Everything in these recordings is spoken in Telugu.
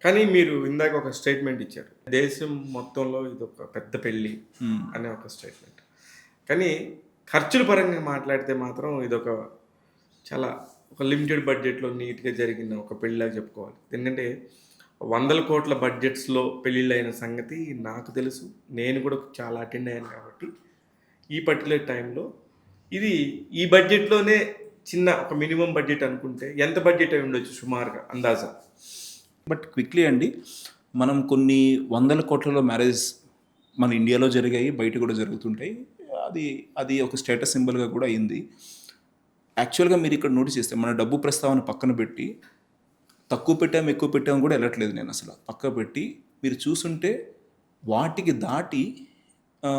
కానీ మీరు ఇందాక ఒక స్టేట్మెంట్ ఇచ్చారు. దేశం మొత్తంలో ఇదొక పెద్ద పెళ్లి హ్మ్. అనే ఒక స్టేట్మెంట్. కానీ ఖర్చుల పరంగా మాట్లాడితే మాత్రం ఇదొక చాలా ఒక లిమిటెడ్ బడ్జెట్‌లో నీట్‌గా జరిగిన ఒక పెళ్ళిలాగా చెప్పుకోవాలి. ఎందుకంటే వందల కోట్ల బడ్జెట్స్‌లో పెళ్ళిళ్ళైన సంగతి నాకు తెలుసు. నేను కూడా చాలా అటెండ్ అయ్యాను కాబట్టి ఈ పర్టిక్యులర్ టైంలో ఇది ఈ బడ్జెట్‌లోనే చిన్న ఒక మినిమమ్ బడ్జెట్ అనుకుంటే ఎంత బడ్జెట్ అయి ఉండొచ్చు సుమారుగా అందాజా? బట్ క్విక్లీ అండి, మనం కొన్ని వందల కోట్లలో మ్యారేజ్ మన ఇండియాలో జరిగాయి, బయట కూడా జరుగుతుంటాయి. అది అది ఒక స్టేటస్ సింబల్గా కూడా అయింది. యాక్చువల్గా మీరు ఇక్కడ నోటీస్ చేస్తే మన డబ్బు ప్రస్తావన పక్కన పెట్టి తక్కువ పెట్టాము ఎక్కువ పెట్టాము కూడా వెళ్ళట్లేదు. నేను అసలు పక్క పెట్టి మీరు చూసుంటే వాటికి దాటి ఆ,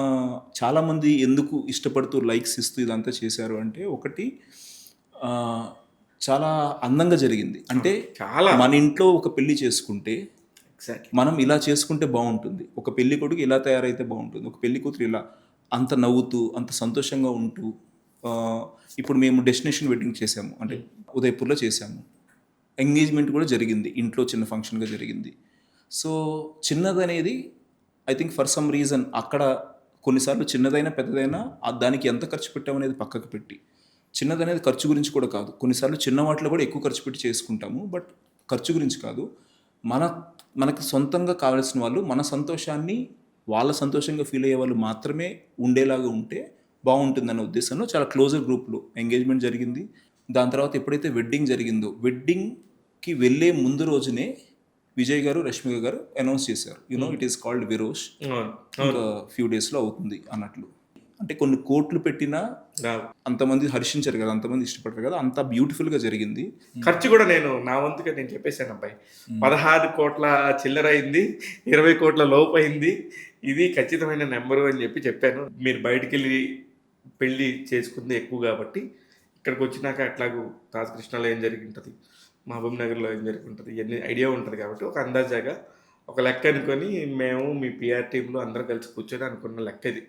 చాలామంది ఎందుకు ఇష్టపడుతూ లైక్స్ ఇస్తూ ఇదంతా చేశారు అంటే, ఒకటి ఆ, చాలా అందంగా జరిగింది. అంటే చాలా మన ఇంట్లో ఒక పెళ్లి చేసుకుంటే ఎగ్జాక్ట్‌లీ. మనం ఇలా చేసుకుంటే బాగుంటుంది, ఒక పెళ్లి కొడుకు ఇలా తయారైతే బాగుంటుంది, ఒక పెళ్లి కూతురు ఇలా అంత నవ్వుతూ అంత సంతోషంగా ఉంటూ ఆ, ఇప్పుడు మేము డెస్టినేషన్ వెడ్డింగ్ చేసాము, అంటే ఉదయపూర్లో చేసాము. ఎంగేజ్మెంట్ కూడా జరిగింది, ఇంట్లో చిన్న ఫంక్షన్గా జరిగింది. సో చిన్నదనేది I think for some reason అక్కడ కొన్నిసార్లు చిన్నదైనా పెద్దదైనా దానికి ఎంత ఖర్చు పెట్టామనేది పక్కకు పెట్టి, చిన్నదనేది ఖర్చు గురించి కూడా కాదు, కొన్నిసార్లు చిన్న వాటిలో కూడా ఎక్కువ ఖర్చు పెట్టి చేసుకుంటాము. బట్ ఖర్చు గురించి కాదు, మన మనకు సొంతంగా కావాల్సిన వాళ్ళు మన సంతోషాన్ని వాళ్ళ సంతోషంగా ఫీల్ అయ్యే వాళ్ళు మాత్రమే ఉండేలాగా ఉంటే బాగుంటుందన్న ఉద్దేశంలో చాలా క్లోజర్ గ్రూప్లో ఎంగేజ్మెంట్ జరిగింది. దాని తర్వాత ఎప్పుడైతే వెడ్డింగ్ జరిగిందో, వెడ్డింగ్కి వెళ్ళే ముందు రోజునే విజయ్ గారు రష్మిక గారు అనౌన్స్ చేశారు, ఇట్ ఈస్ కాల్డ్ విరోష్, అవును. ఇంకా ఫ్యూ డేస్లో అవుతుంది అన్నట్లు. అంటే కొన్ని కోట్లు పెట్టినా రావు. అంతమంది హర్షించారు కదా, అంతమంది ఇష్టపడరు కదా, అంత బ్యూటిఫుల్గా జరిగింది. ఖర్చు కూడా నా వంతుగా నేను చెప్పేసాను అబ్బాయి. 16 కోట్ల చిల్లర అయింది. 20 కోట్ల లోపు అయింది. ఇది ఖచ్చితమైన నెంబరు అని చెప్పాను. మీరు బయటికెళ్ళి పెళ్లి చేసుకుంది ఎక్కువ కాబట్టి, ఇక్కడికి వచ్చినాక ఎట్లాగూ తాజ్ కృష్ణాలో ఏం జరిగి ఉంటది, మహబూబ్ నగర్‌లో ఏం జరిగి ఉంటది, ఇయన్నీ ఐడియా ఉంటది కాబట్టి ఒక అందాజాగా ఒక లెక్క అనుకోని మేము మీ పీఆర్ టీమ్‌లో అందరం కలిసి కూర్చొని అనుకున్న లెక్క ఇది.